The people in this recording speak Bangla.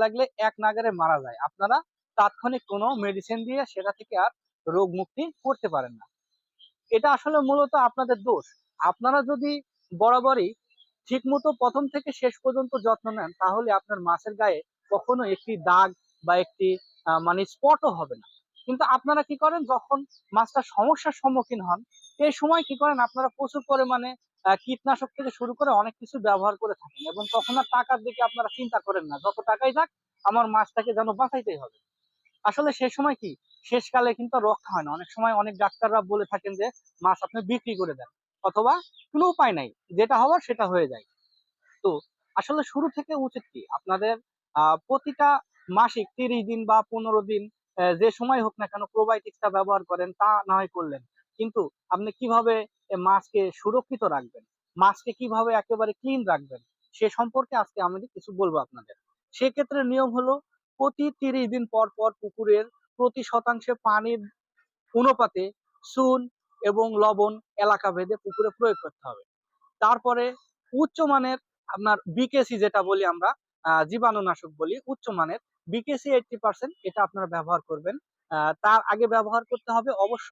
লাগলে এক নাগারে মারা যায়। আপনারা তাৎক্ষণিক কোনো মেডিসিন দিয়ে সেটা থেকে আর রোগ মুক্তি করতে পারেন না। এটা আসলে মূলত আপনাদের দোষ। আপনারা যদি বরাবরই ঠিকমতো প্রথম থেকে শেষ পর্যন্ত যত্ন নেন, তাহলে আপনার মাছের গায়ে কখনো একটি দাগ বা একটি মানে স্পটও হবে না। কিন্তু আপনারা কি করেন, যখন মাছটা সমস্যার সম্মুখীন হন, এই সময় কি করেন, আপনারা প্রচুর পরিমাণে কীটনাশক থেকে শুরু করে অনেক কিছু ব্যবহার করে থাকেন, এবং তখন আর টাকার দিকে আপনারা চিন্তা করেন না, যত টাকাই যাক আমার মাছটাকে যেন বাঁচাইতেই হবে। আসলে সে সময় কি, শেষকালে কিন্তু আর রক্ষা হয় না। অনেক সময় অনেক ডাক্তাররা বলে থাকেন যে মাছ আপনি বিক্রি করে দেন, অথবা কোনো উপায় নাই, যেটা হওয়ার সেটা হয়ে যায়। তো আসলে শুরু থেকে উচিত কি আপনাদের, প্রতিটা মাসিক 30 দিন বা 15 দিন, যে সময় হোক না কেন, প্রোবায়োটিক্সটা ব্যবহার করেন, তা না হয় করলেন, কিন্তু আপনি কিভাবে মাছকে সুরক্ষিত রাখবেন, মাছকে কিভাবে একেবারে ক্লিন রাখবেন, সে সম্পর্কে আজকে আমি কিছু বলবো আপনাদের। সেক্ষেত্রে নিয়ম হলো, প্রতি 30 দিন পর পর পুকুরের প্রতি শতাংশে পানির অনুপাতে চুন এবং লবণ এলাকা ভেদে পুকুরে প্রয়োগ করতে হবে। তারপরে উচ্চমানের আপনার বিকেসি, যেটা বলি আমরা, জীবাণুনাশক বলি, উচ্চমানের বিকেসি 80% এটা আপনারা ব্যবহার করবেন। তার আগে ব্যবহার করতে হবে অবশ্যই